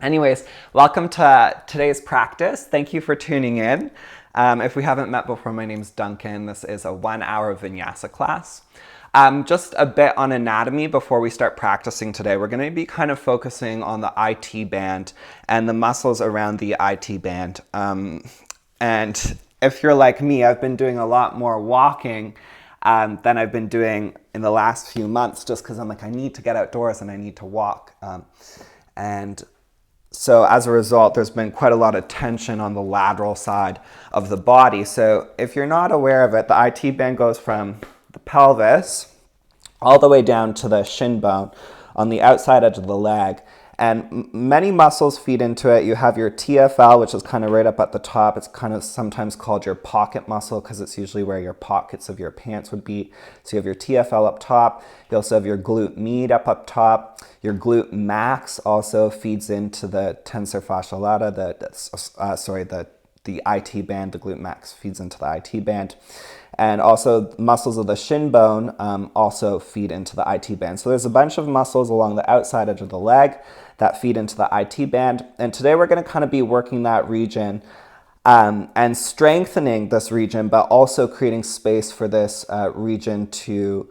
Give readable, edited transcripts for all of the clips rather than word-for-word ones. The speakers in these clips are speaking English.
Anyways, welcome to today's practice. Thank you for tuning in. If we haven't met before, my name's Duncan. This is a 1-hour Vinyasa class. Just a bit on anatomy before we start practicing today. We're going to be kind of focusing on the IT band and the muscles around the IT band. And if you're like me, I've been doing a lot more walking than I've been doing in the last few months, just because I'm like, I need to get outdoors and I need to walk. So as a result, there's been quite a lot of tension on the lateral side of the body. So if you're not aware of it, the IT band goes from the pelvis all the way down to the shin bone on the outside edge of the leg. And many muscles feed into it. You have your TFL, which is kind of right up at the top. It's kind of sometimes called your pocket muscle because it's usually where your pockets of your pants would be. So you have your TFL up top. You also have your glute med up top. Your glute max also feeds into the tensor fasciae lata, the IT band. The glute max feeds into the IT band. And also muscles of the shin bone also feed into the IT band. So there's a bunch of muscles along the outside edge of the leg that feed into the IT band. And today we're going to kind of be working that region and strengthening this region, but also creating space for this region to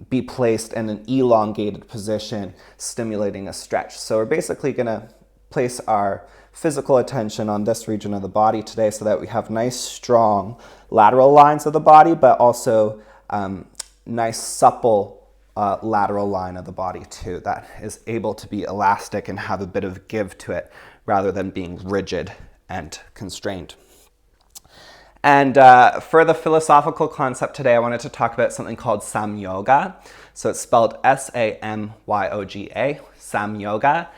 be placed in an elongated position, stimulating a stretch. So we're basically going to place our physical attention on this region of the body today so that we have nice, strong lateral lines of the body, but also nice, supple lateral line of the body too, that is able to be elastic and have a bit of give to it rather than being rigid and constrained. And for the philosophical concept today, I wanted to talk about something called Samyoga. So it's spelled Samyoga, Samyoga.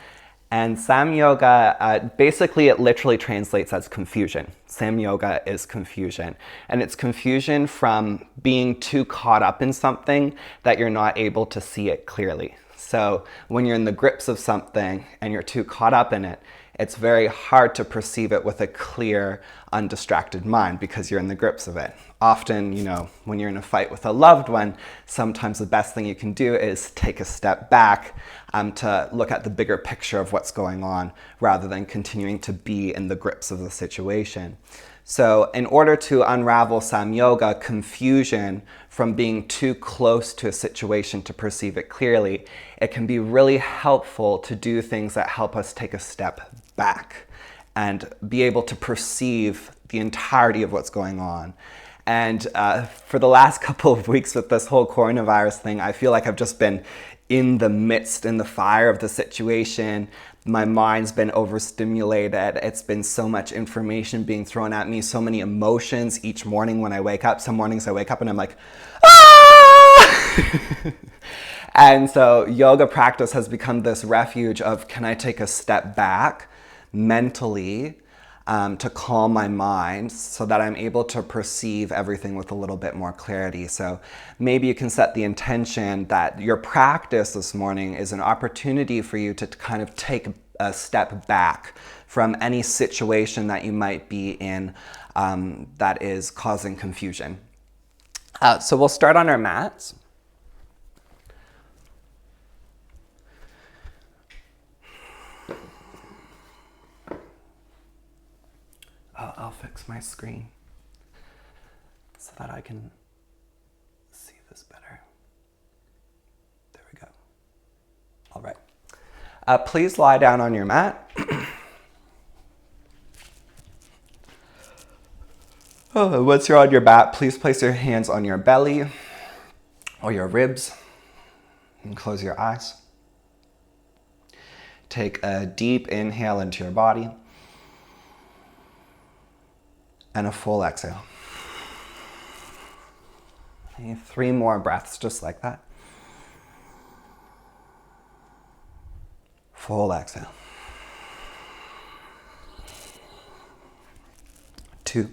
And Samyoga, basically it literally translates as confusion. Samyoga is confusion. And it's confusion from being too caught up in something that you're not able to see it clearly. So when you're in the grips of something and you're too caught up in it, it's very hard to perceive it with a clear, undistracted mind because you're in the grips of it. Often, when you're in a fight with a loved one, sometimes the best thing you can do is take a step back to look at the bigger picture of what's going on rather than continuing to be in the grips of the situation. So in order to unravel Samyoga, confusion from being too close to a situation to perceive it clearly, it can be really helpful to do things that help us take a step back and be able to perceive the entirety of what's going on. And for the last couple of weeks with this whole coronavirus thing, I feel like I've just been in the fire of the situation. My mind's been overstimulated. It's been so much information being thrown at me, so many emotions each morning when I wake up. Some mornings I wake up and I'm like, ah! And so yoga practice has become this refuge of, can I take a step back mentally to calm my mind so that I'm able to perceive everything with a little bit more clarity. So maybe you can set the intention that your practice this morning is an opportunity for you to kind of take a step back from any situation that you might be in that is causing confusion. So we'll start on our mats. I'll fix my screen so that I can see this better. There we go. All right. Please lie down on your mat. Once you're on your mat, please place your hands on your belly or your ribs and close your eyes. Take a deep inhale into your body. And a full exhale. Okay, 3 more breaths just like that. Full exhale. 2.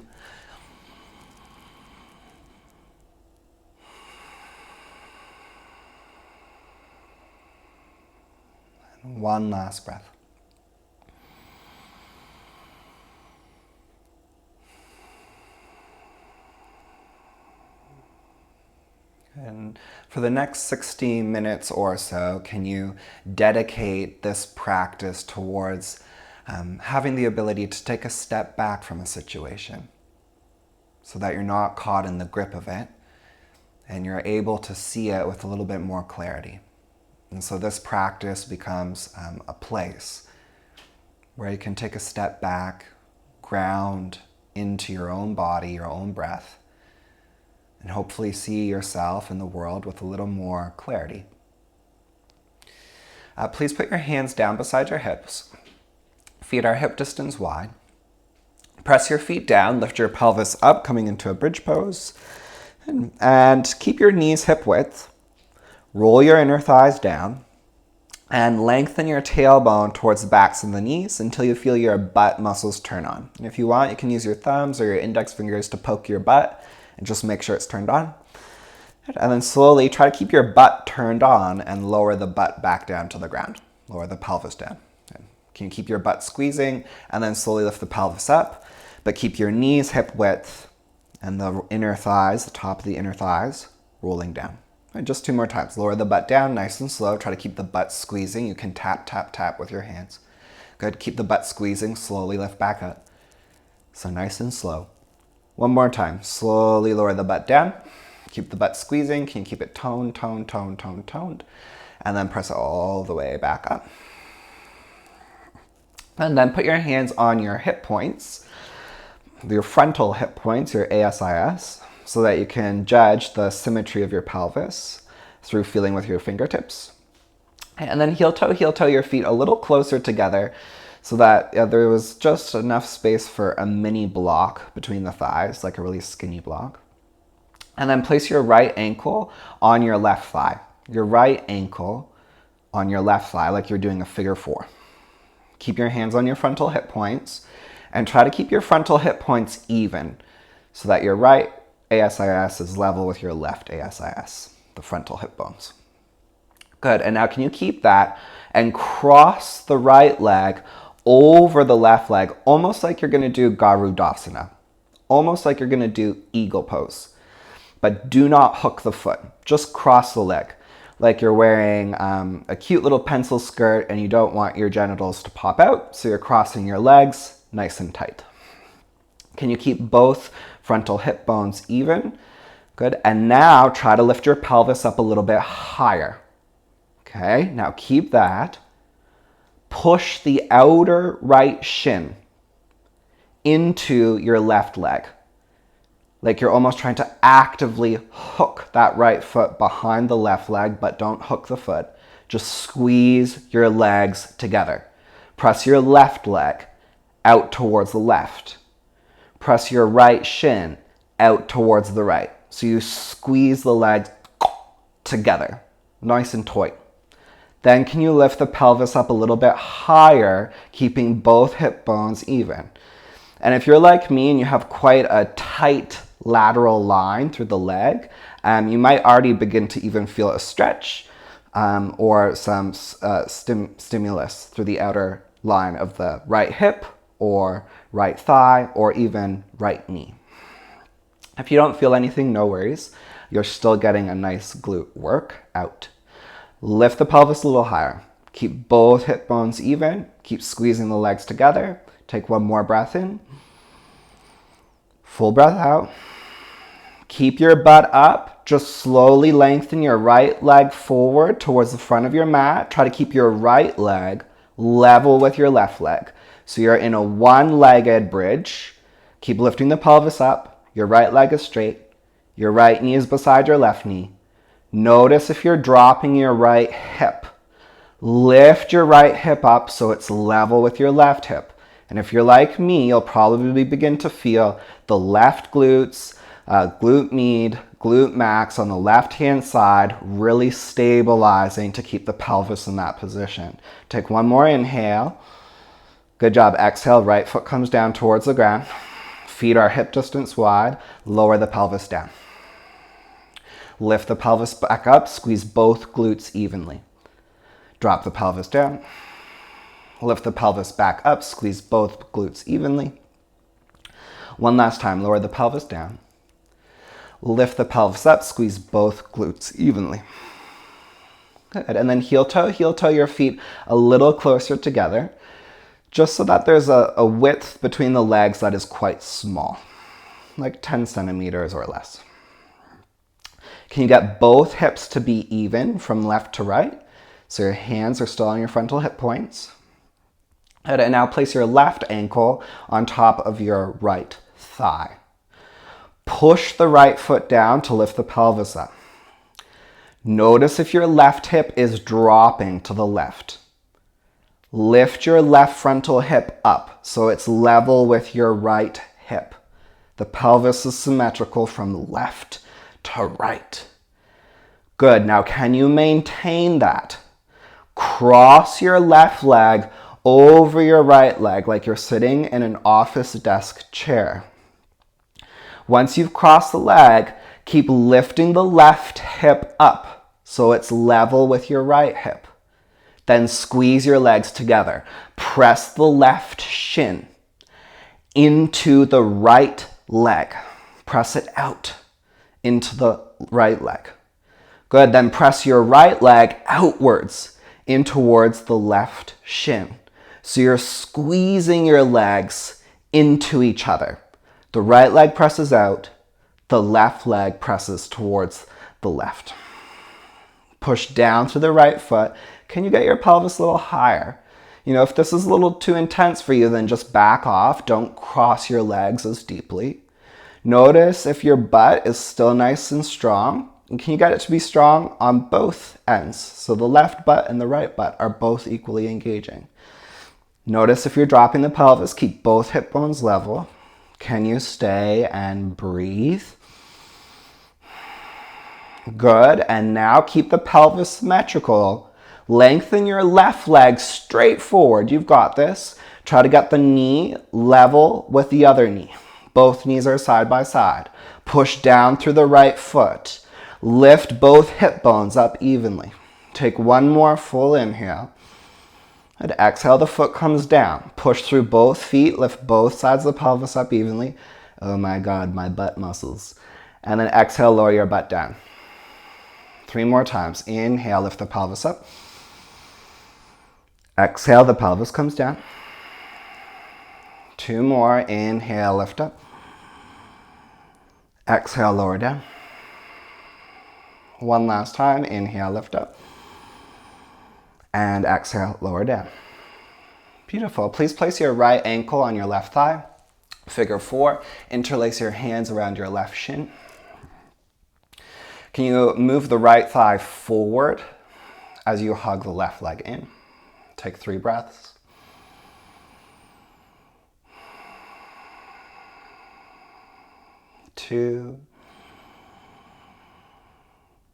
And 1 last breath. And for the next 60 minutes or so, can you dedicate this practice towards having the ability to take a step back from a situation so that you're not caught in the grip of it and you're able to see it with a little bit more clarity. And so this practice becomes a place where you can take a step back, ground into your own body, your own breath, and hopefully see yourself and the world with a little more clarity. Please put your hands down beside your hips. Feet are hip distance wide. Press your feet down, lift your pelvis up, coming into a bridge pose. And keep your knees hip width. Roll your inner thighs down. And lengthen your tailbone towards the backs of the knees until you feel your butt muscles turn on. And if you want, you can use your thumbs or your index fingers to poke your butt and just make sure it's turned on. And then slowly try to keep your butt turned on and lower the butt back down to the ground. Lower the pelvis down. Can you keep your butt squeezing and then slowly lift the pelvis up, but keep your knees hip width and the inner thighs, the top of the inner thighs, rolling down. And just 2 more times. Lower the butt down nice and slow. Try to keep the butt squeezing. You can tap, tap, tap with your hands. Good. Keep the butt squeezing. Slowly lift back up. So nice and slow. 1 more time. Slowly lower the butt down. Keep the butt squeezing. Can you keep it toned, toned, toned, toned, toned? And then press it all the way back up. And then put your hands on your hip points, your frontal hip points, your ASIS, so that you can judge the symmetry of your pelvis through feeling with your fingertips. And then heel toe your feet a little closer together so that there was just enough space for a mini block between the thighs, like a really skinny block. And then place your right ankle on your left thigh. Your right ankle on your left thigh, like you're doing a figure 4. Keep your hands on your frontal hip points and try to keep your frontal hip points even so that your right ASIS is level with your left ASIS, the frontal hip bones. Good, and now can you keep that and cross the right leg over the left leg, almost like you're gonna do Garudasana, almost like you're gonna do eagle pose. But do not hook the foot, just cross the leg. Like you're wearing a cute little pencil skirt and you don't want your genitals to pop out, so you're crossing your legs nice and tight. Can you keep both frontal hip bones even? Good, and now try to lift your pelvis up a little bit higher. Okay, now keep that. Push the outer right shin into your left leg. Like you're almost trying to actively hook that right foot behind the left leg, but don't hook the foot. Just squeeze your legs together. Press your left leg out towards the left. Press your right shin out towards the right. So you squeeze the legs together, nice and tight. Then can you lift the pelvis up a little bit higher, keeping both hip bones even? And if you're like me and you have quite a tight lateral line through the leg, you might already begin to even feel a stretch or some stimulus through the outer line of the right hip or right thigh or even right knee. If you don't feel anything, no worries. You're still getting a nice glute work out. Lift the pelvis a little higher. Keep both hip bones even. Keep squeezing the legs together. Take 1 more breath in. Full breath out. Keep your butt up. Just slowly lengthen your right leg forward towards the front of your mat. Try to keep your right leg level with your left leg. So you're in a one-legged bridge. Keep lifting the pelvis up. Your right leg is straight. Your right knee is beside your left knee. Notice if you're dropping your right hip. Lift your right hip up so it's level with your left hip. And if you're like me, you'll probably begin to feel the left glutes, glute med, glute max on the left-hand side, really stabilizing to keep the pelvis in that position. Take 1 more inhale. Good job. Exhale, right foot comes down towards the ground. Feet are hip distance wide. Lower the pelvis down. Lift the pelvis back up. Squeeze both glutes evenly. Drop the pelvis down. Lift the pelvis back up. Squeeze both glutes evenly. One last time. Lower the pelvis down. Lift the pelvis up, squeeze both glutes evenly. Good. And then heel toe your feet a little closer together, just so that there's a width between the legs that is quite small, like 10 centimeters or less. Can you get both hips to be even from left to right? So your hands are still on your frontal hip points. And now place your left ankle on top of your right thigh. Push the right foot down to lift the pelvis up. Notice if your left hip is dropping to the left. Lift your left frontal hip up so it's level with your right hip. The pelvis is symmetrical from left to right. Good. Now can you maintain that? Cross your left leg over your right leg like you're sitting in an office desk chair. Once you've crossed the leg, keep lifting the left hip up so it's level with your right hip. Then squeeze your legs together. Press the left shin into the right leg. Press it out into the right leg. Good. Then press your right leg outwards in towards the left shin. So you're squeezing your legs into each other. The right leg presses out, the left leg presses towards the left. Push down through the right foot. Can you get your pelvis a little higher? You know, if this is a little too intense for you, then just back off. Don't cross your legs as deeply. Notice if your butt is still nice and strong. And can you get it to be strong on both ends? So the left butt and the right butt are both equally engaging. Notice if you're dropping the pelvis, keep both hip bones level. Can you stay and breathe? Good. And now keep the pelvis symmetrical. Lengthen your left leg straight forward. You've got this. Try to get the knee level with the other knee. Both knees are side by side. Push down through the right foot. Lift both hip bones up evenly. Take one more full inhale. And exhale, the foot comes down. Push through both feet, lift both sides of the pelvis up evenly. Oh my God, my butt muscles. And then exhale, lower your butt down. 3 more times. Inhale, lift the pelvis up. Exhale, the pelvis comes down. 2 more. Inhale, lift up. Exhale, lower down. 1 last time. Inhale, lift up. And exhale, lower down. Beautiful. Please place your right ankle on your left thigh. Figure 4. Interlace your hands around your left shin. Can you move the right thigh forward as you hug the left leg in? Take 3 breaths. Two.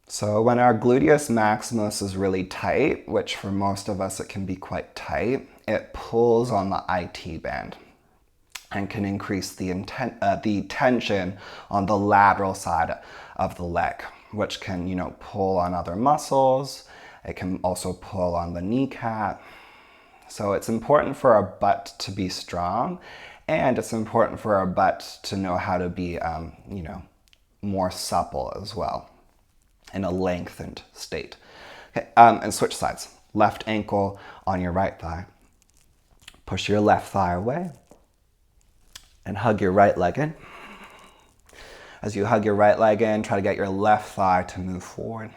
So when our gluteus maximus is really tight, which for most of us it can be quite tight, it pulls on the ITBand and can increase the tension on the lateral side of the leg, which can, pull on other muscles. It can also pull on the kneecap. So it's important for our butt to be strong, and it's important for our butt to know how to be, more supple as well, in a lengthened state. Okay, and switch sides. Left ankle on your right thigh. Push your left thigh away and hug your right leg in. As you hug your right leg in, try to get your left thigh to move forward.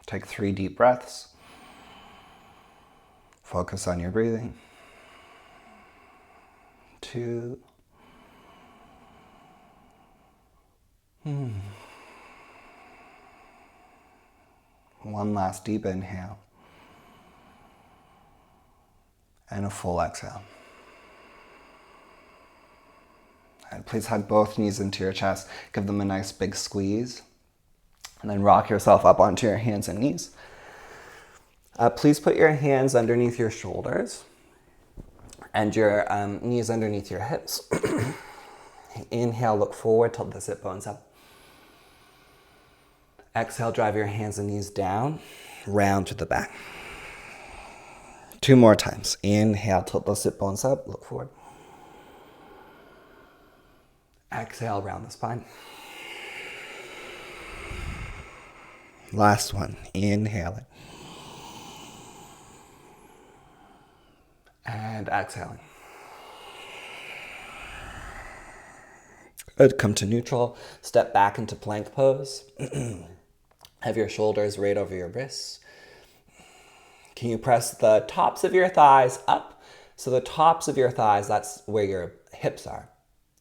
Take 3 deep breaths. Focus on your breathing. 2. One last deep inhale. And a full exhale. And please hug both knees into your chest. Give them a nice big squeeze. And then rock yourself up onto your hands and knees. Please put your hands underneath your shoulders and your knees underneath your hips. Inhale, look forward, tilt the sit bones up. Exhale, drive your hands and knees down, round to the back. 2 more times. Inhale, tilt the sit bones up, look forward. Exhale, round the spine. Last one. Inhaling. And exhaling. Good. Come to neutral. Step back into plank pose. Have your shoulders right over your wrists. Can you press the tops of your thighs up? So the tops of your thighs, that's where your hips are.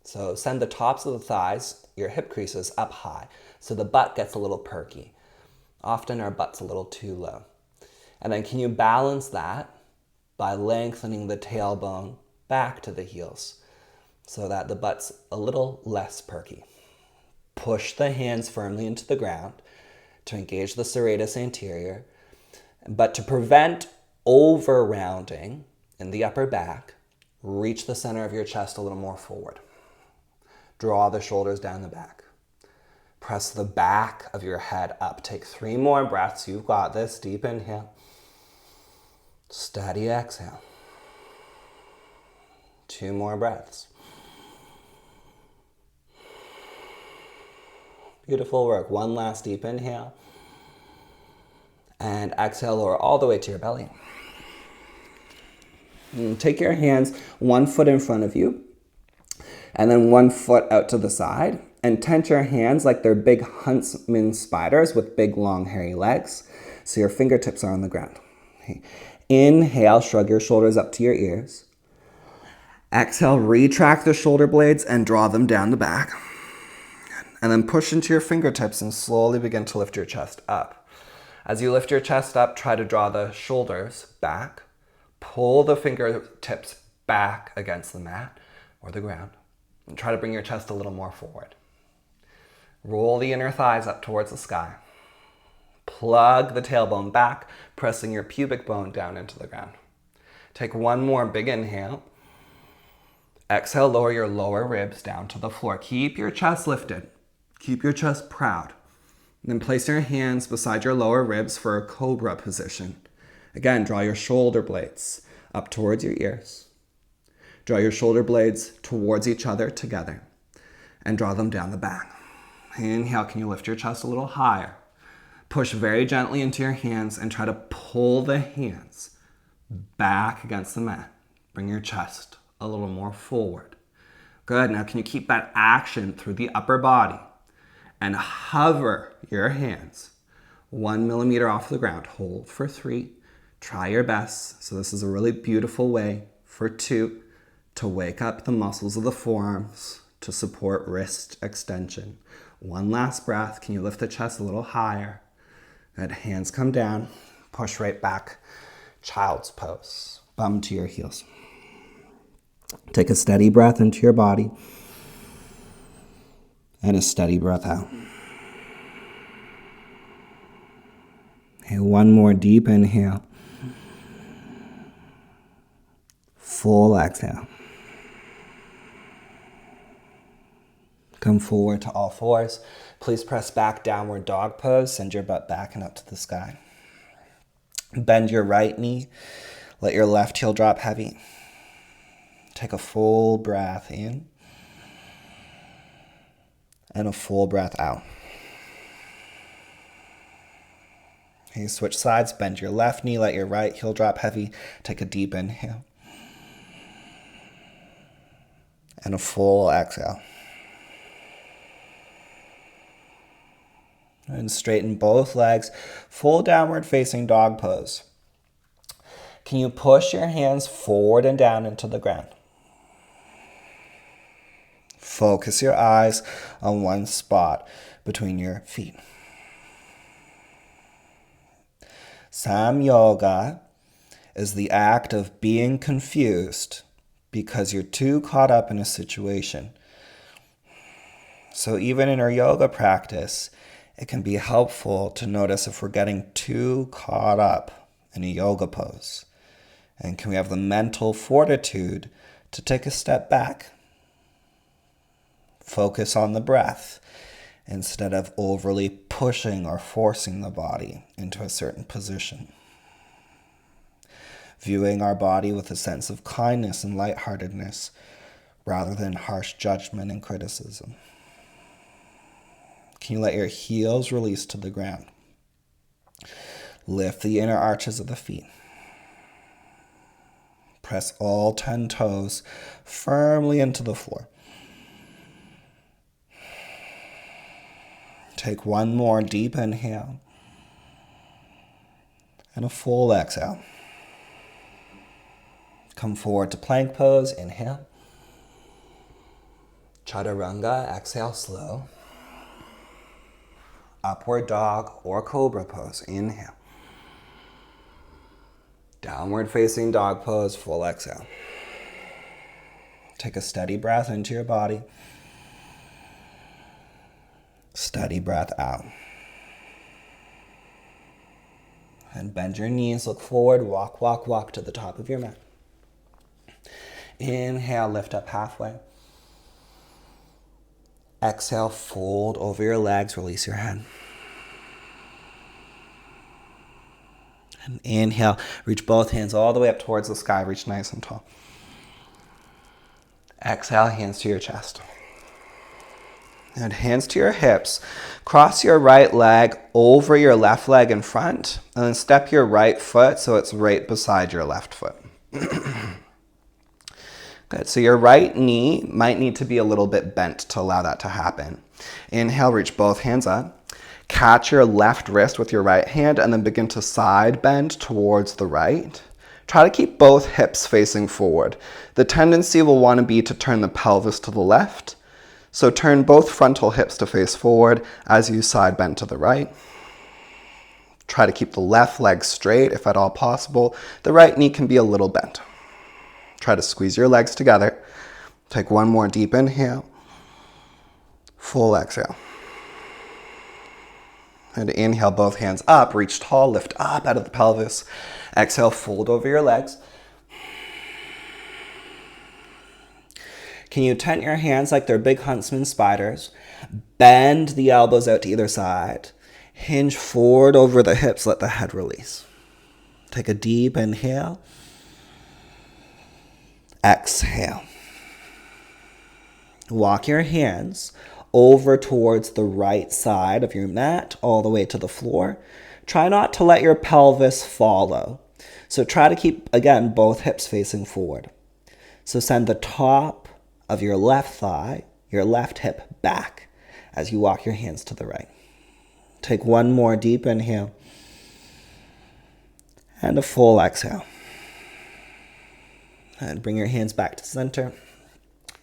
So send the tops of the thighs, your hip creases, up high. So the butt gets a little perky. Often our butt's a little too low. And then can you balance that by lengthening the tailbone back to the heels so that the butt's a little less perky. Push the hands firmly into the ground to engage the serratus anterior. But to prevent over-rounding in the upper back, reach the center of your chest a little more forward. Draw the shoulders down the back. Press the back of your head up. Take 3 more breaths. You've got this. Deep inhale. Steady exhale. 2 more breaths. Beautiful work. 1 last deep inhale. And exhale, lower all the way to your belly. And take your hands 1 foot in front of you, and then 1 foot out to the side, and tent your hands like they're big huntsman spiders with big, long, hairy legs. So your fingertips are on the ground. Okay. Inhale, shrug your shoulders up to your ears. Exhale, retract the shoulder blades and draw them down the back. And then push into your fingertips and slowly begin to lift your chest up. As you lift your chest up, try to draw the shoulders back. Pull the fingertips back against the mat or the ground. And try to bring your chest a little more forward. Roll the inner thighs up towards the sky. Plug the tailbone back, pressing your pubic bone down into the ground. Take 1 more big inhale. Exhale, lower your lower ribs down to the floor. Keep your chest lifted. Keep your chest proud. Then place your hands beside your lower ribs for a cobra position. Again, draw your shoulder blades up towards your ears. Draw your shoulder blades towards each other together and draw them down the back. Inhale, can you lift your chest a little higher? Push very gently into your hands and try to pull the hands back against the mat. Bring your chest a little more forward. Good. Now, can you keep that action through the upper body? And hover your hands 1 millimeter off the ground. Hold for 3. Try your best. So this is a really beautiful way for 2 to wake up the muscles of the forearms to support wrist extension. 1 last breath. Can you lift the chest a little higher? Good. Hands come down. Push right back. Child's pose. Bum to your heels. Take a steady breath into your body. And a steady breath out. Okay, 1 more deep inhale. Full exhale. Come forward to all fours. Please press back, downward dog pose. Send your butt back and up to the sky. Bend your right knee. Let your left heel drop heavy. Take a full breath in. And a full breath out. Okay, switch sides, bend your left knee, let your right heel drop heavy. Take a deep inhale. And a full exhale. And straighten both legs, full downward facing dog pose. Can you push your hands forward and down into the ground? Focus your eyes on 1 spot between your feet. Sam yoga is the act of being confused because you're too caught up in a situation. So even in our yoga practice, it can be helpful to notice if we're getting too caught up in a yoga pose. And can we have the mental fortitude to take a step back? Focus on the breath instead of overly pushing or forcing the body into a certain position. Viewing our body with a sense of kindness and lightheartedness rather than harsh judgment and criticism. Can you let your heels release to the ground? Lift the inner arches of the feet. Press all 10 toes firmly into the floor. Take one more deep inhale and a full exhale. Come forward to plank pose, inhale. Chaturanga, exhale slow. Upward dog or cobra pose, inhale. Downward facing dog pose, full exhale. Take a steady breath into your body. Steady breath out. And bend your knees, look forward, walk, walk, walk to the top of your mat. Inhale, lift up halfway. Exhale, fold over your legs, release your head. And inhale, reach both hands all the way up towards the sky, reach nice and tall. Exhale, hands to your chest. And hands to your hips. Cross your right leg over your left leg in front, and then step your right foot so it's right beside your left foot. Good, so your right knee might need to be a little bit bent to allow that to happen. Inhale, reach both hands up. Catch your left wrist with your right hand and then begin to side bend towards the right. Try to keep both hips facing forward. The tendency will want to be to turn the pelvis to the left. So turn both frontal hips to face forward as you side bend to the right. Try to keep the left leg straight if at all possible. The right knee can be a little bent. Try to squeeze your legs together. Take one more deep inhale. Full exhale. And inhale, both hands up, reach tall, lift up out of the pelvis. Exhale, fold over your legs. Can you tent your hands like they're big huntsman spiders? Bend the elbows out to either side. Hinge forward over the hips, let the head release. Take a deep inhale. Exhale. Walk your hands over towards the right side of your mat, all the way to the floor. Try not to let your pelvis follow. So try to keep, again, both hips facing forward. So send the top of your left thigh, your left hip back as you walk your hands to the right. Take one more deep inhale and a full exhale. And bring your hands back to center.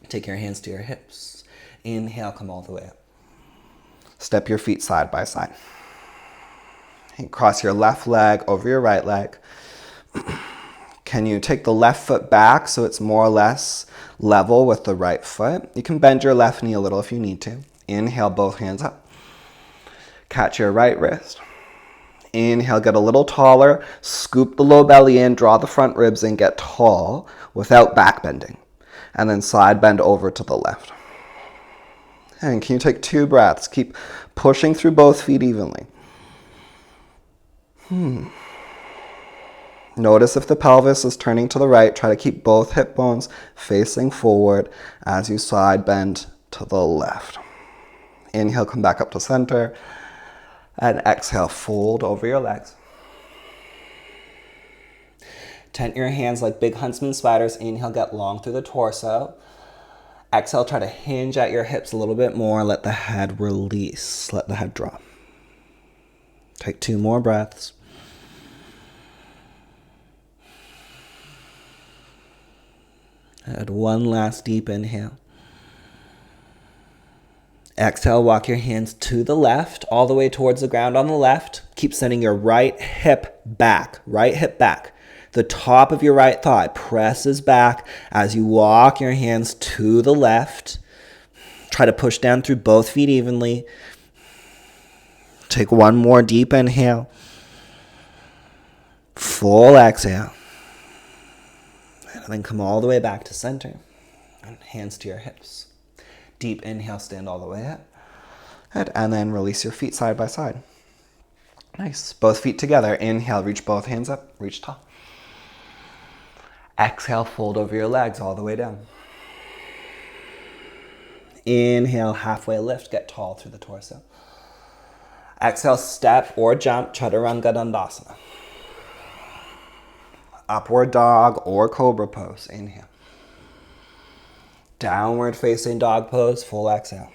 Take your hands to your hips. Inhale, come all the way up. Step your feet side by side. And cross your left leg over your right leg. Can you take the left foot back so it's more or less level with the right foot? You can bend your left knee a little if you need to. Inhale, both hands up. Catch your right wrist. Inhale, get a little taller. Scoop the low belly in, draw the front ribs in, get tall without back bending. And then side bend over to the left. And can you take 2 breaths? Keep pushing through both feet evenly. Notice if the pelvis is turning to the right. Try to keep both hip bones facing forward as you side bend to the left. Inhale, come back up to center. And exhale, fold over your legs. Tent your hands like big huntsman spiders. Inhale, get long through the torso. Exhale, try to hinge at your hips a little bit more. Let the head release. Let the head drop. Take 2 more breaths. And one last deep inhale. Exhale, walk your hands to the left, all the way towards the ground on the left. Keep sending your right hip back, right hip back. The top of your right thigh presses back as you walk your hands to the left. Try to push down through both feet evenly. Take one more deep inhale. Full exhale. And then come all the way back to center. And hands to your hips. Deep inhale, stand all the way up. And then release your feet side by side. Nice. Both feet together. Inhale, reach both hands up, reach tall. Exhale, fold over your legs all the way down. Inhale, halfway lift, get tall through the torso. Exhale, step or jump, Chaturanga Dandasana. Upward dog or cobra pose. Inhale. Downward facing dog pose, full exhale.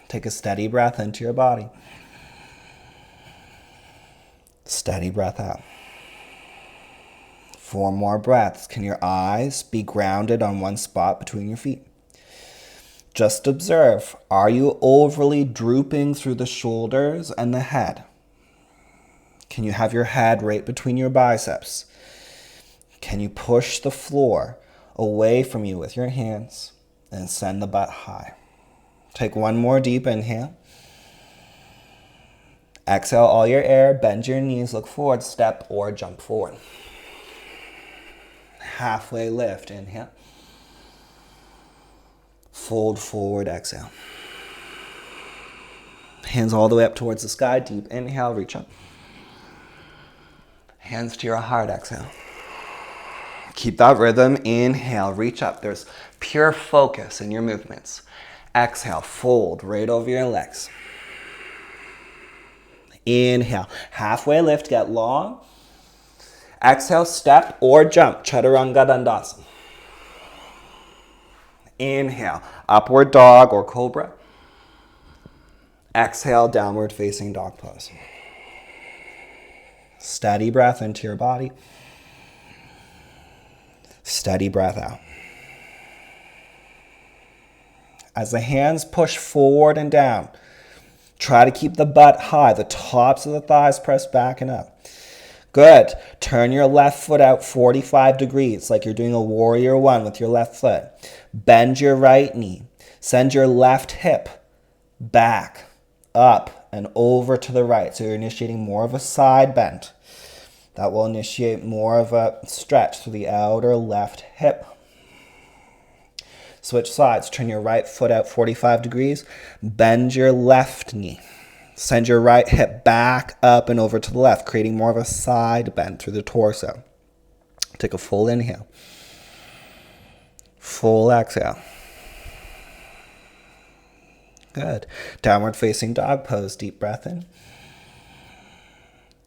Take a steady breath into your body. Steady breath out. 4 more breaths. Can your eyes be grounded on one spot between your feet? Just observe, are you overly drooping through the shoulders and the head? Can you have your head right between your biceps? Can you push the floor away from you with your hands and send the butt high? Take 1 more deep inhale. Exhale all your air, bend your knees, look forward, step or jump forward. Halfway lift, inhale. Fold forward, exhale. Hands all the way up towards the sky, deep inhale, reach up. Hands to your heart, exhale. Keep that rhythm, inhale, reach up. There's pure focus in your movements. Exhale, fold right over your legs. Inhale, halfway lift, get long. Exhale, step or jump, Chaturanga Dandasana. Inhale, upward dog or cobra. Exhale, downward facing dog pose. Steady breath into your body. Steady breath out. As the hands push forward and down, try to keep the butt high, the tops of the thighs pressed back and up. Good. Turn your left foot out 45 degrees, like you're doing a warrior 1 with your left foot. Bend your right knee. Send your left hip back, up, and over to the right. So you're initiating more of a side bend. That will initiate more of a stretch through the outer left hip. Switch sides. Turn your right foot out 45 degrees. Bend your left knee. Send your right hip back, up, and over to the left, creating more of a side bend through the torso. Take a full inhale. Full exhale. Good. Downward facing dog pose. Deep breath in.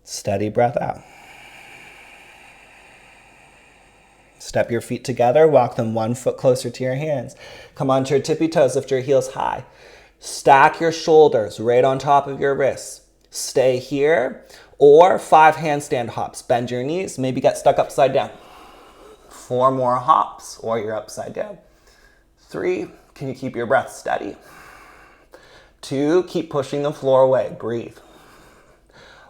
Steady breath out. Step your feet together. Walk them 1 foot closer to your hands. Come onto your tippy toes. Lift your heels high. Stack your shoulders right on top of your wrists. Stay here. Or 5 handstand hops. Bend your knees. Maybe get stuck upside down. 4 more hops or you're upside down. 3, can you keep your breath steady? 2, keep pushing the floor away. Breathe.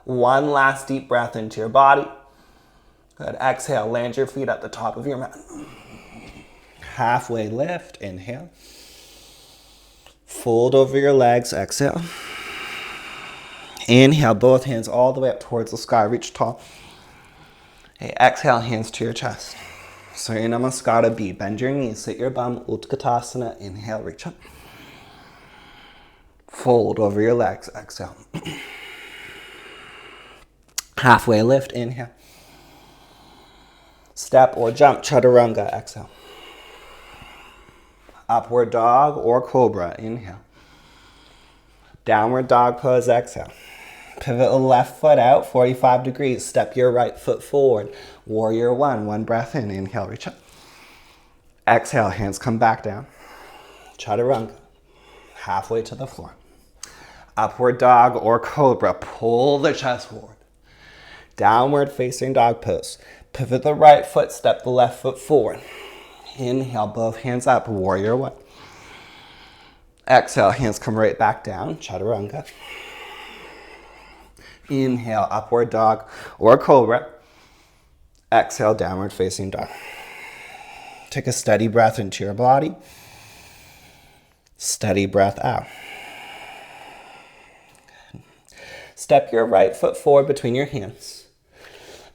1 last deep breath into your body. Good. Exhale. Land your feet at the top of your mat. Halfway lift. Inhale. Fold over your legs. Exhale. Inhale. Both hands all the way up towards the sky. Reach tall. Hey, exhale. Hands to your chest. Surya Namaskara B. Bend your knees. Sit your bum. Utkatasana. Inhale. Reach up. Fold over your legs. Exhale. Halfway lift. Inhale. Step or jump, Chaturanga, exhale. Upward dog or cobra, inhale. Downward dog pose, exhale. Pivot the left foot out, 45 degrees. Step your right foot forward. Warrior 1, 1 breath in, inhale, reach up. Exhale, hands come back down. Chaturanga, halfway to the floor. Upward dog or cobra, pull the chest forward. Downward facing dog pose. Pivot the right foot, step the left foot forward. Inhale, both hands up, warrior 1. Exhale, hands come right back down, Chaturanga. Inhale, upward dog or cobra. Exhale, downward facing dog. Take a steady breath into your body. Steady breath out. Step your right foot forward between your hands.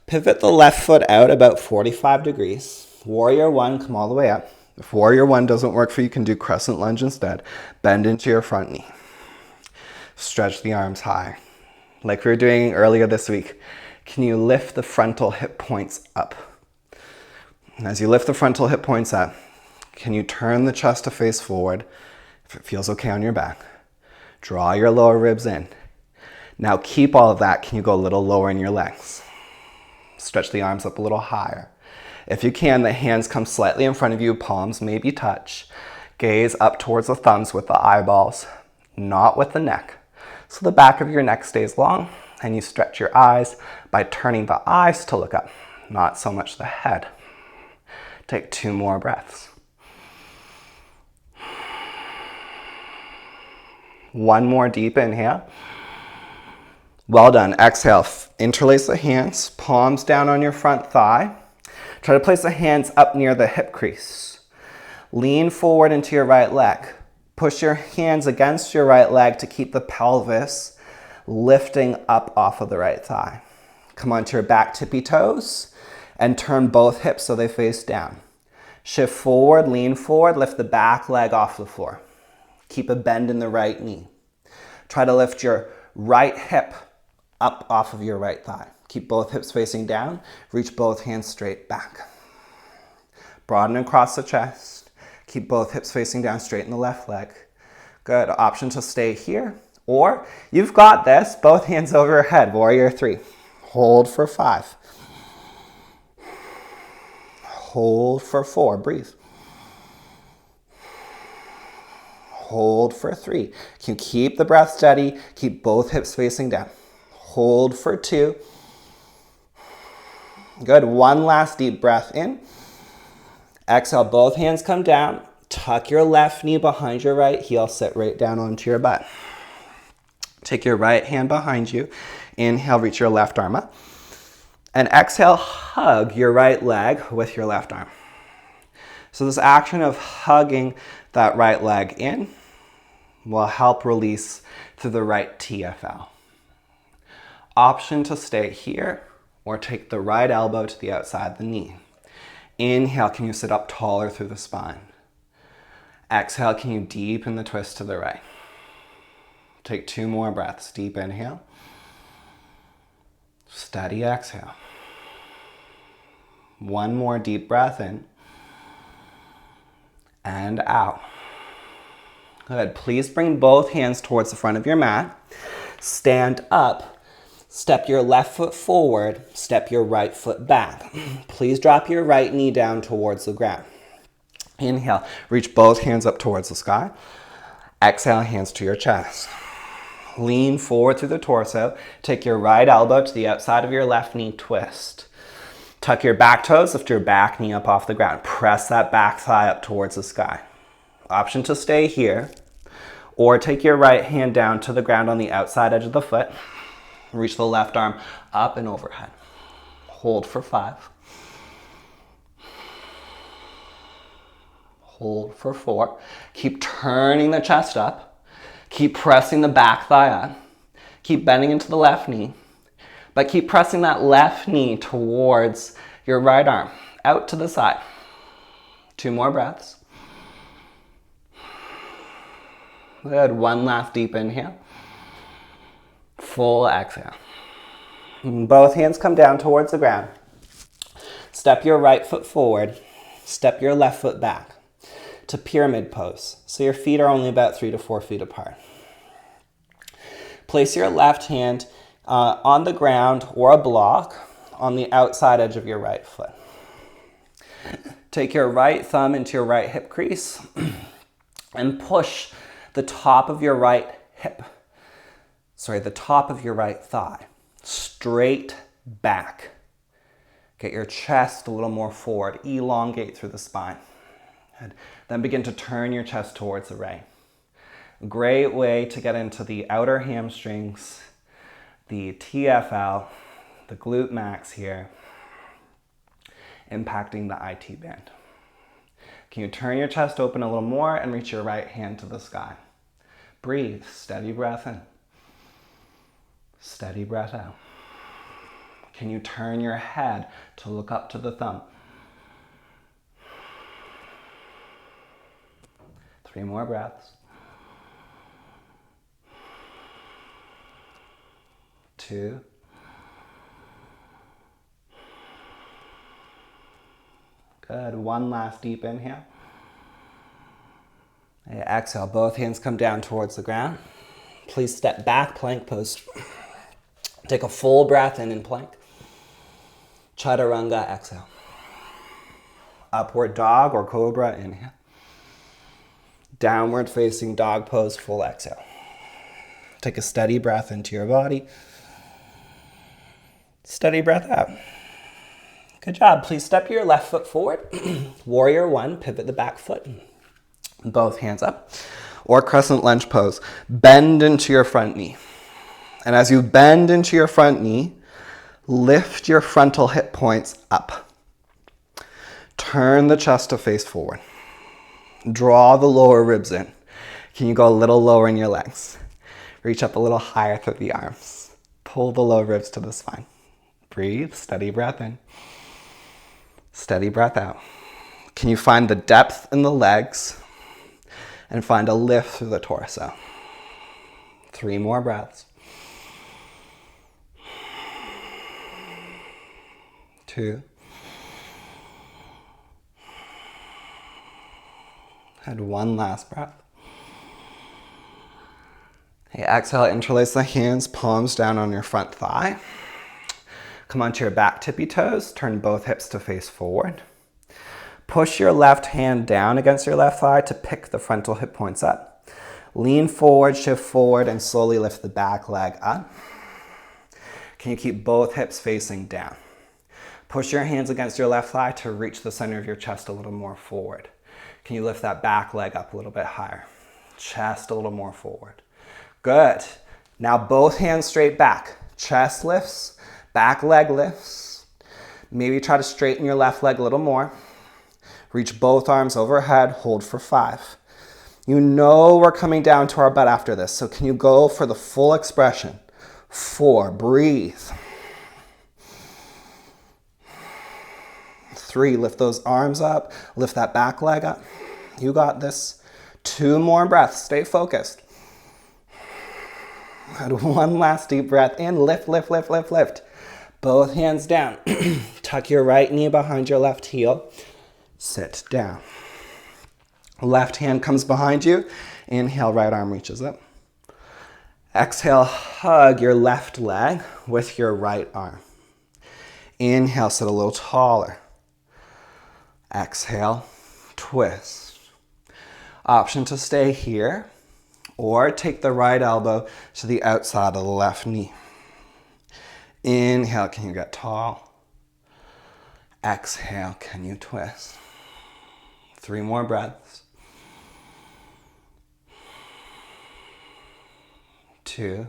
Pivot the left foot out about 45 degrees. Warrior 1, come all the way up. If Warrior 1 doesn't work for you, you can do crescent lunge instead. Bend into your front knee. Stretch the arms high. Like we were doing earlier this week, can you lift the frontal hip points up? And as you lift the frontal hip points up, can you turn the chest to face forward if it feels okay on your back? Draw your lower ribs in. Now keep all of that. Can you go a little lower in your legs? Stretch the arms up a little higher. If you can, the hands come slightly in front of you, palms maybe touch. Gaze up towards the thumbs with the eyeballs, not with the neck. So the back of your neck stays long, and you stretch your eyes by turning the eyes to look up, not so much the head. Take 2 more breaths. 1 more deep inhale. Well done. Exhale. Interlace the hands, palms down on your front thigh. Try to place the hands up near the hip crease. Lean forward into your right leg. Push your hands against your right leg to keep the pelvis lifting up off of the right thigh. Come onto your back tippy toes and turn both hips so they face down. Shift forward, lean forward, lift the back leg off the floor. Keep a bend in the right knee. Try to lift your right hip up off of your right thigh. Keep both hips facing down. Reach both hands straight back. Broaden across the chest. Keep both hips facing down, straighten the left leg. Good. Option to stay here. Or you've got this. Both hands over your head. Warrior 3. Hold for 5. Hold for 4. Breathe. Hold for 3. Can you keep the breath steady? Keep both hips facing down. Hold for 2. Good. 1 last deep breath in. Exhale, both hands come down. Tuck your left knee behind your right heel. Sit right down onto your butt. Take your right hand behind you. Inhale, reach your left arm up. And exhale, hug your right leg with your left arm. So this action of hugging that right leg in will help release through the right TFL. Option to stay here or take the right elbow to the outside of the knee. Inhale, can you sit up taller through the spine? Exhale, can you deepen the twist to the right? Take 2 more breaths. Deep inhale. Steady exhale. 1 more deep breath in. And out. Good. Please bring both hands towards the front of your mat. Stand up. Step your left foot forward. Step your right foot back. Please drop your right knee down towards the ground. Inhale. Reach both hands up towards the sky. Exhale, hands to your chest. Lean forward through the torso. Take your right elbow to the outside of your left knee. Twist. Tuck your back toes. Lift your back knee up off the ground. Press that back thigh up towards the sky. Option to stay here. Or take your right hand down to the ground on the outside edge of the foot. Reach the left arm up and overhead. Hold for 5. Hold for 4. Keep turning the chest up. Keep pressing the back thigh up. Keep bending into the left knee. But keep pressing that left knee towards your right arm, out to the side. 2 more breaths. Good. 1 last deep inhale. Full exhale. Both hands come down towards the ground. Step your right foot forward. Step your left foot back to pyramid pose. So your feet are only about 3 to 4 feet apart. Place your left hand on the ground or a block on the outside edge of your right foot. Take your right thumb into your right hip crease and push the top of your right the top of your right thigh straight back. Get your chest a little more forward. Elongate through the spine. And then begin to turn your chest towards the right. Great way to get into the outer hamstrings, the TFL, the glute max here, impacting the ITBand. Can you turn your chest open a little more and reach your right hand to the sky? Breathe, steady breath in. Steady breath out. Can you turn your head to look up to the thumb? 3 more breaths. 2. Good. 1 last deep inhale. Exhale. Both hands come down towards the ground. Please step back, plank pose. Take a full breath in plank. Chaturanga, exhale. Upward dog or cobra, inhale. Downward facing dog pose, full exhale. Take a steady breath into your body. Steady breath out. Good job. Please step your left foot forward. Warrior one, pivot the back foot. Both hands up. Or crescent lunge pose. Bend into your front knee. And as you bend into your front knee, lift your frontal hip points up. Turn the chest to face forward. Draw the lower ribs in. Can you go a little lower in your legs? Reach up a little higher through the arms. Pull the low ribs to the spine. Breathe, steady breath in. Steady breath out. Can you find the depth in the legs and find a lift through the torso? 3 more breaths. 2. And 1 last breath. Okay, exhale, interlace the hands, palms down on your front thigh. Come onto your back tippy toes, turn both hips to face forward. Push your left hand down against your left thigh to pick the frontal hip points up. Lean forward, shift forward, and slowly lift the back leg up. Can you keep both hips facing down? Push your hands against your left thigh to reach the center of your chest a little more forward. Can you lift that back leg up a little bit higher? Chest a little more forward. Good. Now both hands straight back. Chest lifts, back leg lifts. Maybe try to straighten your left leg a little more. Reach both arms overhead, hold for 5. You know we're coming down to our butt after this, so can you go for the full expression? 4, breathe. 3, lift those arms up, lift that back leg up. You got this. 2 more breaths, stay focused. And 1 last deep breath in, lift, lift, lift, lift, lift. Both hands down. Tuck your right knee behind your left heel. Sit down. Left hand comes behind you. Inhale, right arm reaches up. Exhale, hug your left leg with your right arm. Inhale, sit a little taller. Exhale, twist. Option to stay here or take the right elbow to the outside of the left knee. Inhale, can you get tall? Exhale, can you twist? 3 more breaths. 2.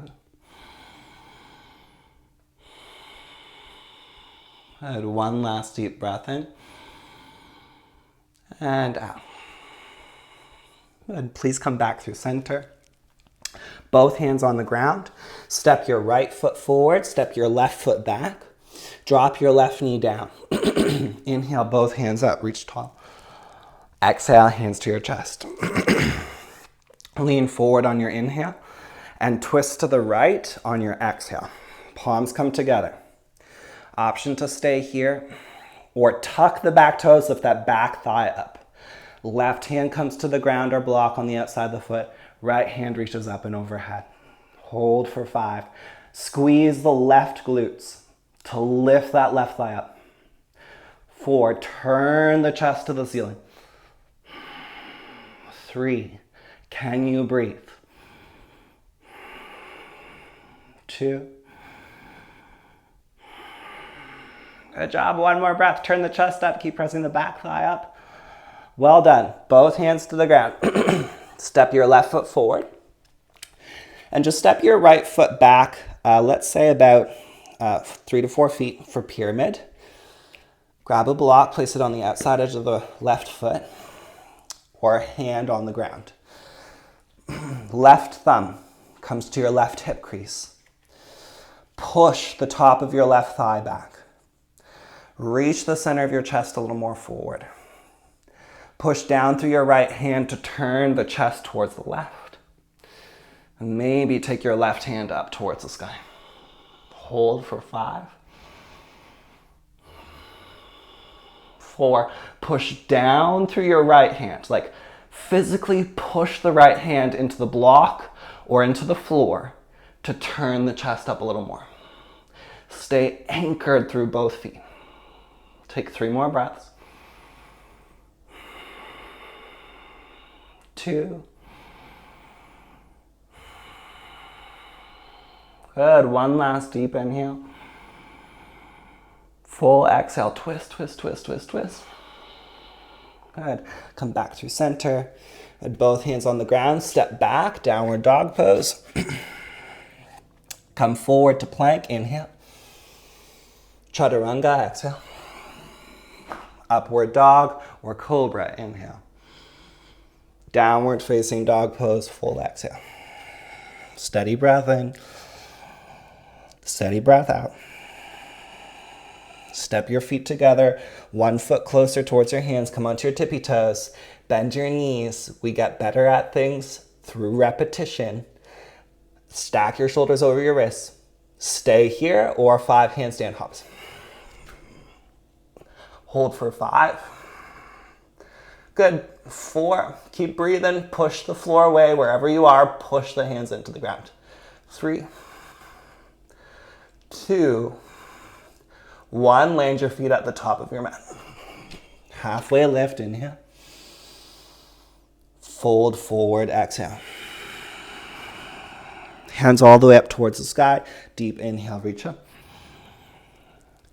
And 1 last deep breath in. And out. Good. Please come back through center. Both hands on the ground. Step your right foot forward. Step your left foot back. Drop your left knee down. Inhale, both hands up. Reach tall. Exhale, hands to your chest. Lean forward on your inhale and twist to the right on your exhale. Palms come together. Option to stay here or tuck the back toes, lift that back thigh up. Left hand comes to the ground or block on the outside of the foot. Right hand reaches up and overhead. Hold for 5. Squeeze the left glutes to lift that left thigh up. 4, turn the chest to the ceiling. 3, can you breathe? 2. Good job. 1 more breath. Turn the chest up. Keep pressing the back thigh up. Well done. Both hands to the ground. Step your left foot forward. And just step your right foot back, let's say about 3 to 4 feet for pyramid. Grab a block, place it on the outside edge of the left foot or a hand on the ground. Left thumb comes to your left hip crease. Push the top of your left thigh back. Reach the center of your chest a little more forward. Push down through your right hand to turn the chest towards the left. And maybe take your left hand up towards the sky. Hold for 5. 4, push down through your right hand. Like physically push the right hand into the block or into the floor to turn the chest up a little more. Stay anchored through both feet. Take 3 more breaths. 2. Good. One last deep inhale. Full exhale. Twist, twist, twist, twist, twist. Good. Come back through center. With both hands on the ground. Step back. Downward dog pose. Come forward to plank. Inhale. Chaturanga. Exhale. Upward dog or cobra. Inhale. Downward facing dog pose. Full exhale. Steady breath in. Steady breath out. Step your feet together. 1 foot closer towards your hands. Come onto your tippy toes. Bend your knees. We get better at things through repetition. Stack your shoulders over your wrists. Stay here or 5 handstand hops. Hold for 5. Good. 4. Keep breathing. Push the floor away wherever you are. Push the hands into the ground. 3, 2, 1. Land your feet at the top of your mat. Halfway lift. Inhale. Fold forward. Exhale. Hands all the way up towards the sky. Deep inhale. Reach up.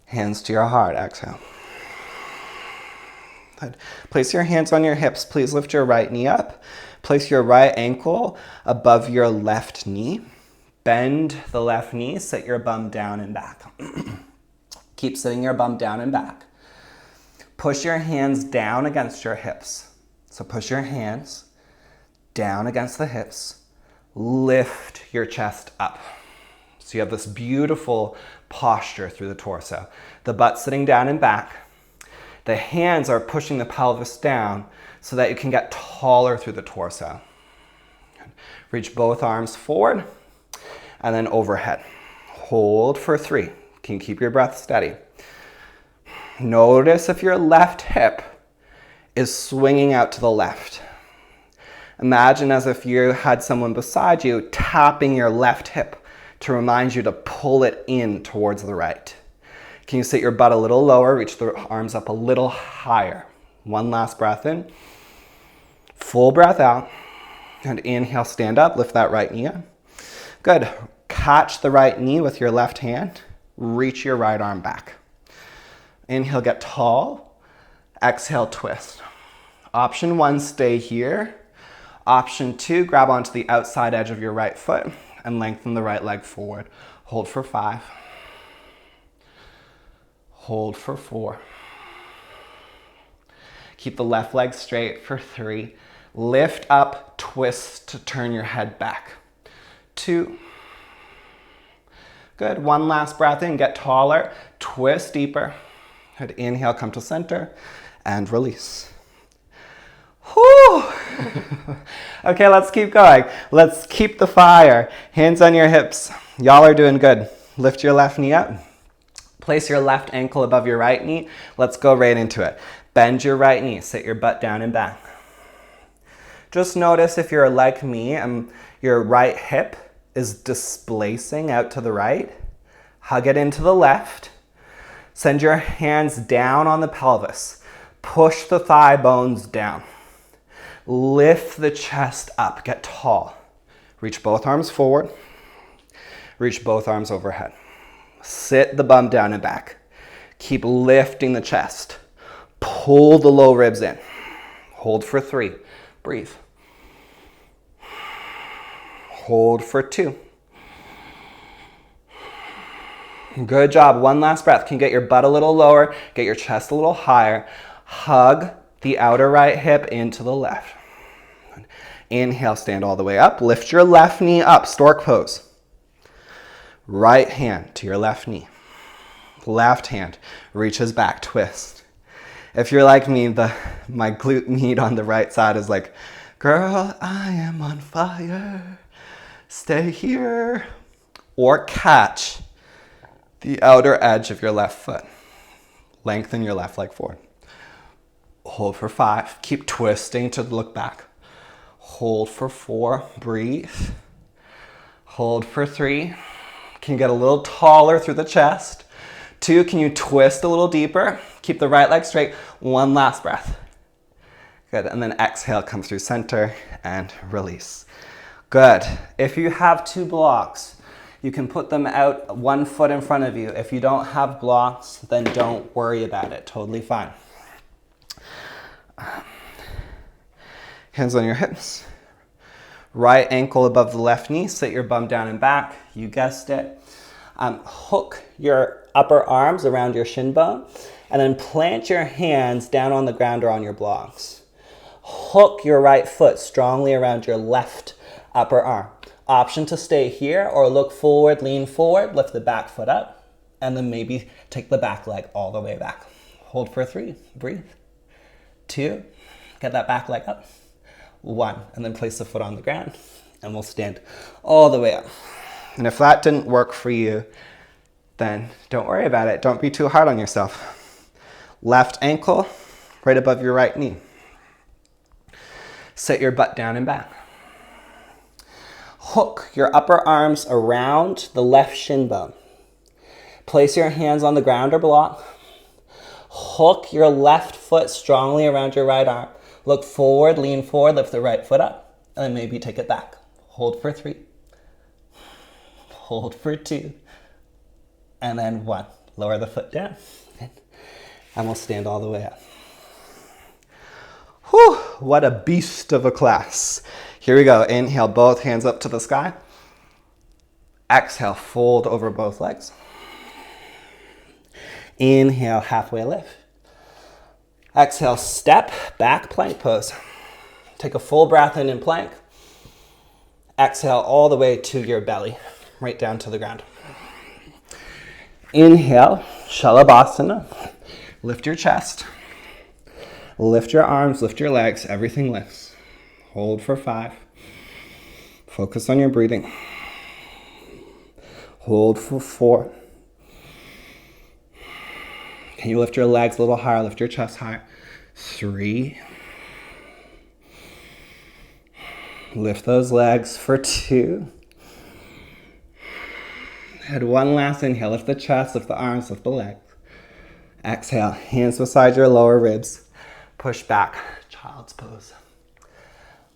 Hands to your heart. Exhale. Good. Place your hands on your hips. Please lift your right knee up. Place your right ankle above your left knee. Bend the left knee. Sit your bum down and back. Keep sitting your bum down and back. Push your hands down against your hips. So push your hands down against the hips. Lift your chest up. So you have this beautiful posture through the torso. The butt sitting down and back. The hands are pushing the pelvis down so that you can get taller through the torso. Reach both arms forward and then overhead. Hold for 3. Can you keep your breath steady? Notice if your left hip is swinging out to the left. Imagine as if you had someone beside you tapping your left hip to remind you to pull it in towards the right. Can you sit your butt a little lower? Reach the arms up a little higher. 1 last breath in. Full breath out. And inhale, stand up. Lift that right knee up. Good. Catch the right knee with your left hand. Reach your right arm back. Inhale, get tall. Exhale, twist. Option 1, stay here. Option 2, grab onto the outside edge of your right foot and lengthen the right leg forward. Hold for 5. Hold for 4. Keep the left leg straight for 3. Lift up, twist to turn your head back. 2. Good. 1 last breath in, get taller, twist deeper. Good. Inhale, come to center and release. Whew. Okay, let's keep going. Let's keep the fire. Hands on your hips. Y'all are doing good. Lift your left knee up. Place your left ankle above your right knee. Let's go right into it. Bend your right knee. Sit your butt down and back. Just notice if you're like me and your right hip is displacing out to the right. Hug it into the left. Send your hands down on the pelvis. Push the thigh bones down. Lift the chest up. Get tall. Reach both arms forward. Reach both arms overhead. Sit the bum down and back. Keep lifting the chest. Pull the low ribs in. Hold for 3. Breathe. Hold for 2. Good job. 1 last breath. Can you get your butt a little lower? Get your chest a little higher. Hug the outer right hip into the left. Inhale, stand all the way up. Lift your left knee up, stork pose. Right hand to your left knee. Left hand reaches back, twist. If you're like me, my glute med on the right side is like, girl, I am on fire. Stay here. Or catch the outer edge of your left foot. Lengthen your left leg forward. Hold for 5. Keep twisting to look back. Hold for 4. Breathe. Hold for 3. Can you get a little taller through the chest? 2, can you twist a little deeper? Keep the right leg straight. 1 last breath. Good, and then exhale, come through center and release. Good. If you have 2 blocks, you can put them out 1 foot in front of you. If you don't have blocks, then don't worry about it. Totally fine. Hands on your hips. Right ankle above the left knee. Sit your bum down and back. You guessed it. Hook your upper arms around your shin bone and then plant your hands down on the ground or on your blocks. Hook your right foot strongly around your left upper arm. Option to stay here or look forward, lean forward, lift the back foot up, and then maybe take the back leg all the way back. Hold for 3, breathe. 2, get that back leg up. 1, and then place the foot on the ground, and we'll stand all the way up. And if that didn't work for you, then don't worry about it. Don't be too hard on yourself. Left ankle right above your right knee. Sit your butt down and back. Hook your upper arms around the left shin bone. Place your hands on the ground or block. Hook your left foot strongly around your right arm. Look forward, lean forward, lift the right foot up, and then maybe take it back. Hold for 3. Hold for 2. And then 1. Lower the foot down. And we'll stand all the way up. Whew, what a beast of a class. Here we go. Inhale, both hands up to the sky. Exhale, fold over both legs. Inhale, halfway lift. Exhale, step back, plank pose. Take a full breath in plank. Exhale all the way to your belly, right down to the ground. Inhale, Shalabhasana. Lift your chest. Lift your arms, lift your legs, everything lifts. Hold for 5. Focus on your breathing. Hold for 4. Can you lift your legs a little higher? Lift your chest higher. 3. Lift those legs for 2. And 1 last inhale. Lift the chest, lift the arms, lift the legs. Exhale, hands beside your lower ribs. Push back, child's pose.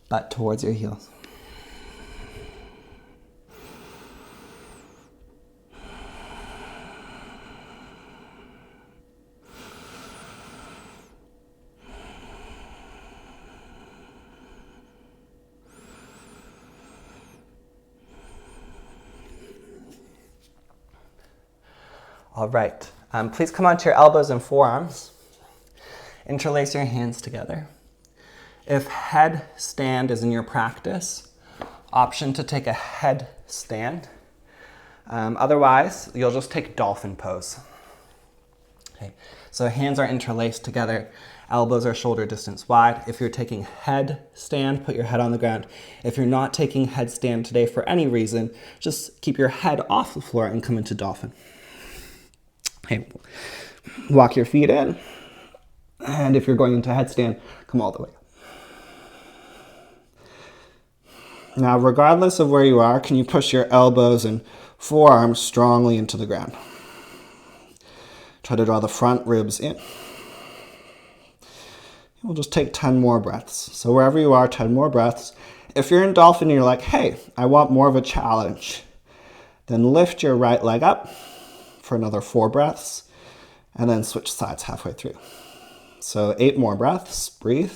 Butt towards your heels. All right, please come onto your elbows and forearms. Interlace your hands together. If head stand is in your practice, option to take a head stand. Otherwise, you'll just take dolphin pose. Okay, so hands are interlaced together, elbows are shoulder distance wide. If you're taking head stand, put your head on the ground. If you're not taking head stand today for any reason, just keep your head off the floor and come into dolphin. Okay, walk your feet in. And if you're going into headstand, come all the way up. Now, regardless of where you are, can you push your elbows and forearms strongly into the ground? Try to draw the front ribs in. We'll just take 10 more breaths. So wherever you are, 10 more breaths. If you're in dolphin and you're like, hey, I want more of a challenge, then lift your right leg up for another 4 breaths, and then switch sides halfway through. So 8 more breaths, breathe.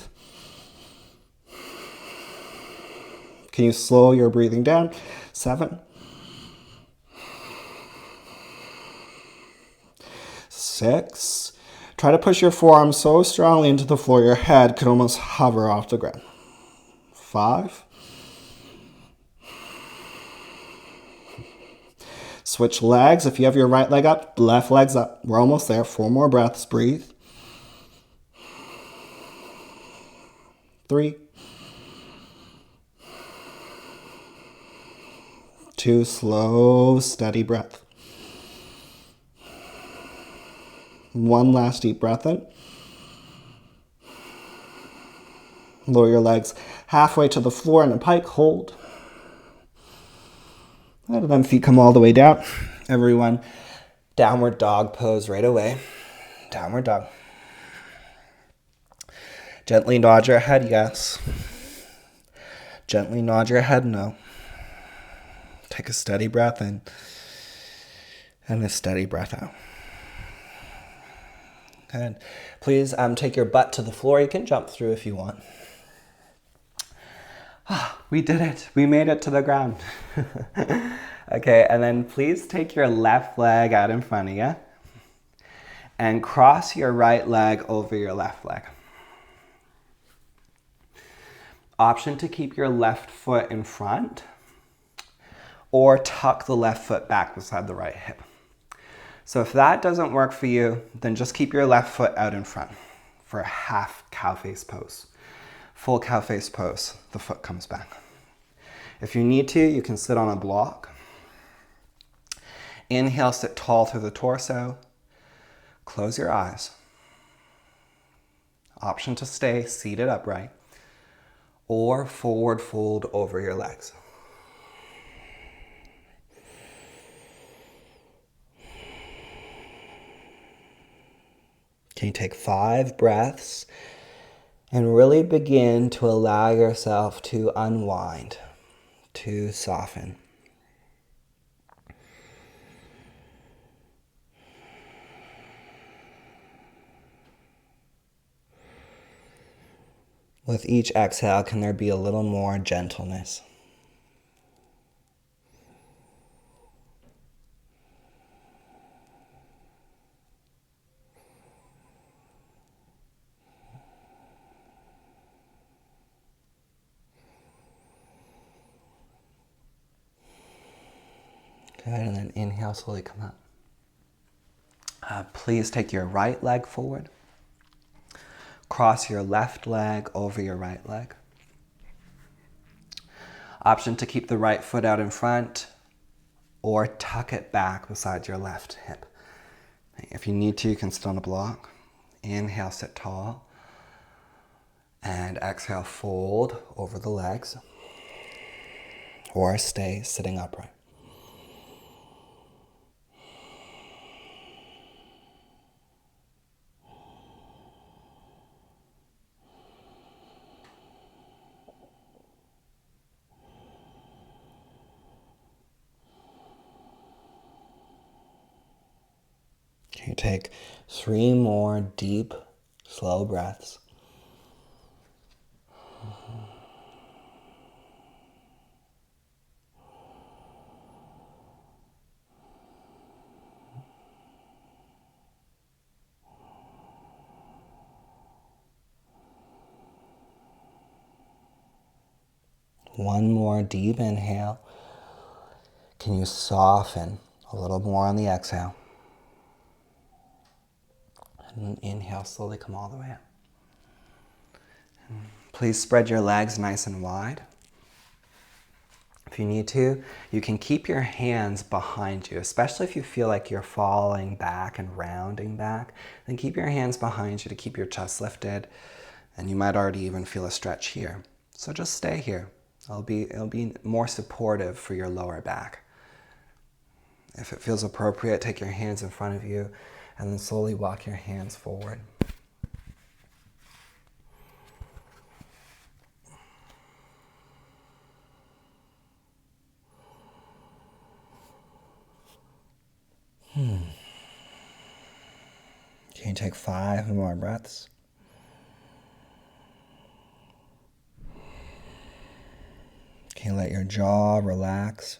Can you slow your breathing down? 7. 6. Try to push your forearms so strongly into the floor, your head could almost hover off the ground. 5. Switch legs. If you have your right leg up, left leg's up. We're almost there. 4 more breaths. Breathe. 3. 2. Slow, steady breath. 1 last deep breath in. Lower your legs halfway to the floor in a pike. Hold. Let them feet come all the way down. Everyone, downward dog pose right away. Downward dog. Gently nod your head, yes. Gently nod your head, no. Take a steady breath in and a steady breath out. Good. Please take your butt to the floor. You can jump through if you want. We did it. We made it to the ground. Okay, and then please take your left leg out in front of you and cross your right leg over your left leg. Option to keep your left foot in front or tuck the left foot back beside the right hip. So if that doesn't work for you, then just keep your left foot out in front for a half cow face pose. Full cow face pose, the foot comes back. If you need to, you can sit on a block. Inhale, sit tall through the torso. Close your eyes. Option to stay seated upright or forward fold over your legs. Can you take 5 breaths and really begin to allow yourself to unwind, to soften. With each exhale, can there be a little more gentleness? Good, and then inhale, slowly come up. Please take your right leg forward. Cross your left leg over your right leg. Option to keep the right foot out in front or tuck it back beside your left hip. If you need to, you can sit on a block. Inhale, sit tall. And exhale, fold over the legs or stay sitting upright. You take 3 more deep, slow breaths. One more deep inhale. Can you soften a little more on the exhale? And inhale, slowly come all the way up. Please spread your legs nice and wide. If you need to, you can keep your hands behind you, especially if you feel like you're falling back and rounding back. Then keep your hands behind you to keep your chest lifted, and you might already even feel a stretch here. So just stay here. It'll be more supportive for your lower back. If it feels appropriate, take your hands in front of you and then slowly walk your hands forward. Can you take 5 more breaths? Can you let your jaw relax?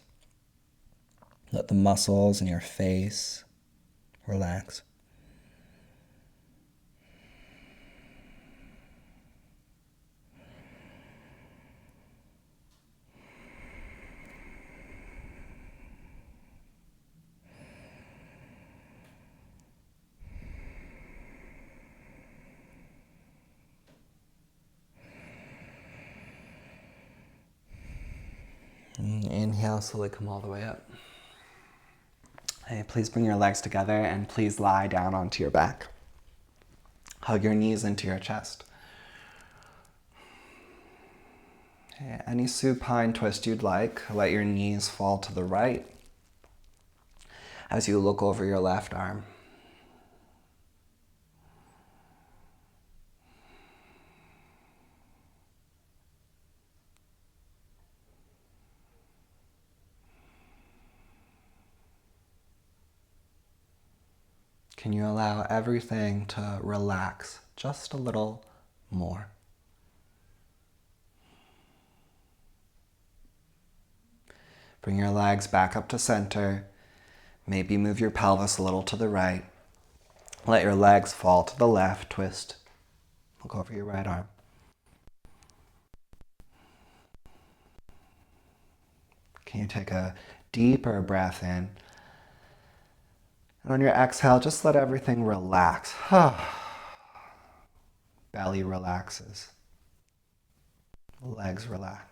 Let the muscles in your face relax. Inhale, slowly come all the way up. Hey, please bring your legs together and please lie down onto your back. Hug your knees into your chest. Okay, any supine twist you'd like. Let your knees fall to the right as you look over your left arm. Can you allow everything to relax just a little more? Bring your legs back up to center. Maybe move your pelvis a little to the right. Let your legs fall to the left. Twist. Look over your right arm. Can you take a deeper breath in? And on your exhale, just let everything relax. Belly relaxes. Legs relax.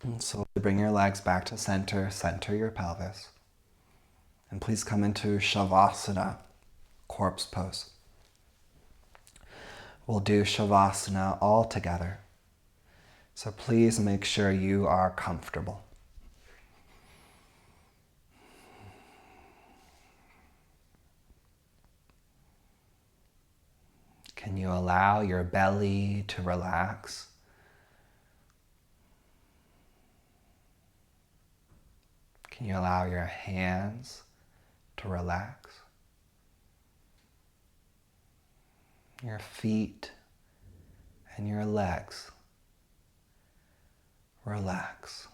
And slowly bring your legs back to center. Center your pelvis. And please come into Shavasana, corpse pose. We'll do Shavasana all together. So please make sure you are comfortable. Can you allow your belly to relax? Can you allow your hands to relax? Your feet and your legs relax.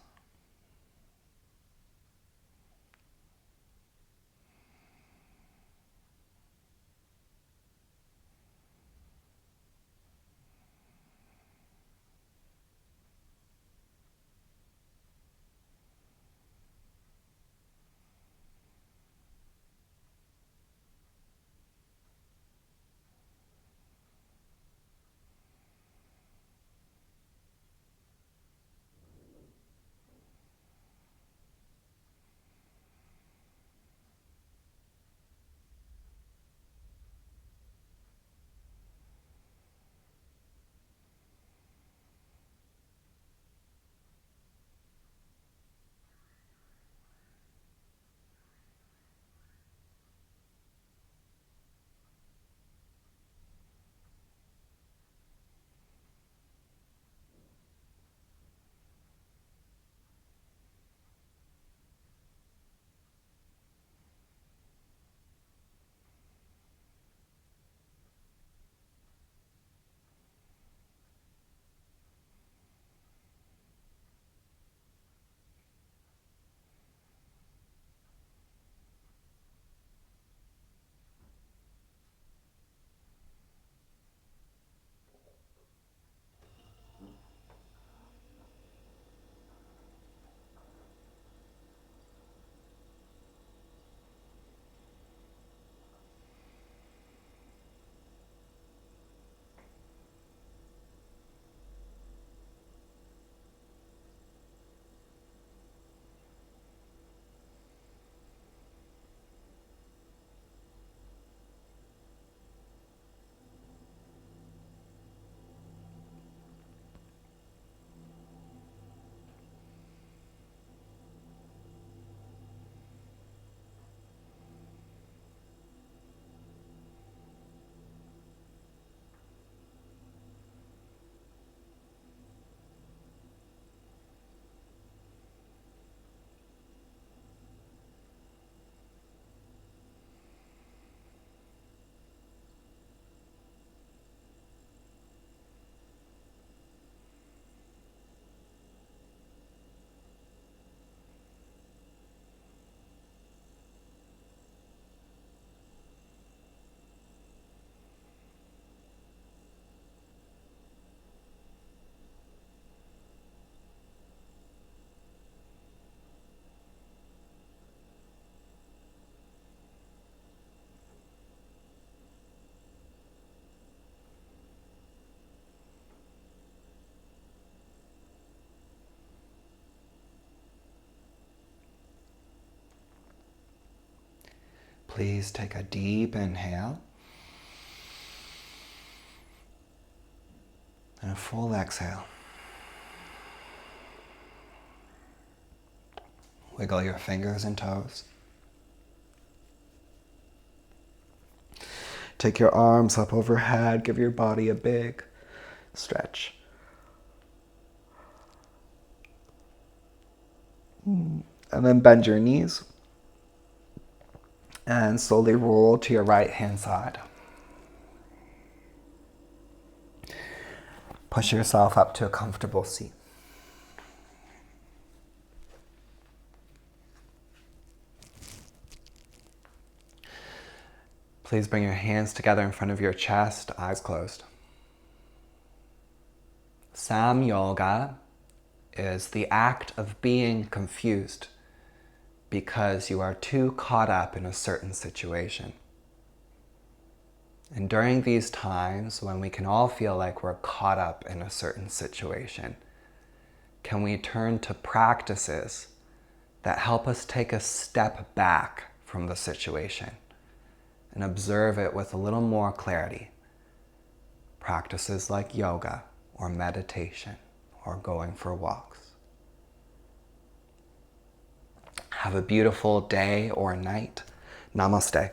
Please take a deep inhale and a full exhale. Wiggle your fingers and toes. Take your arms up overhead. Give your body a big stretch. And then bend your knees and slowly roll to your right hand side. Push yourself up to a comfortable seat. Please bring your hands together in front of your chest, eyes closed. Sam Yoga is the act of being confused because you are too caught up in a certain situation. And during these times when we can all feel like we're caught up in a certain situation, can we turn to practices that help us take a step back from the situation and observe it with a little more clarity? Practices like yoga or meditation or going for walks. Have a beautiful day or night. Namaste.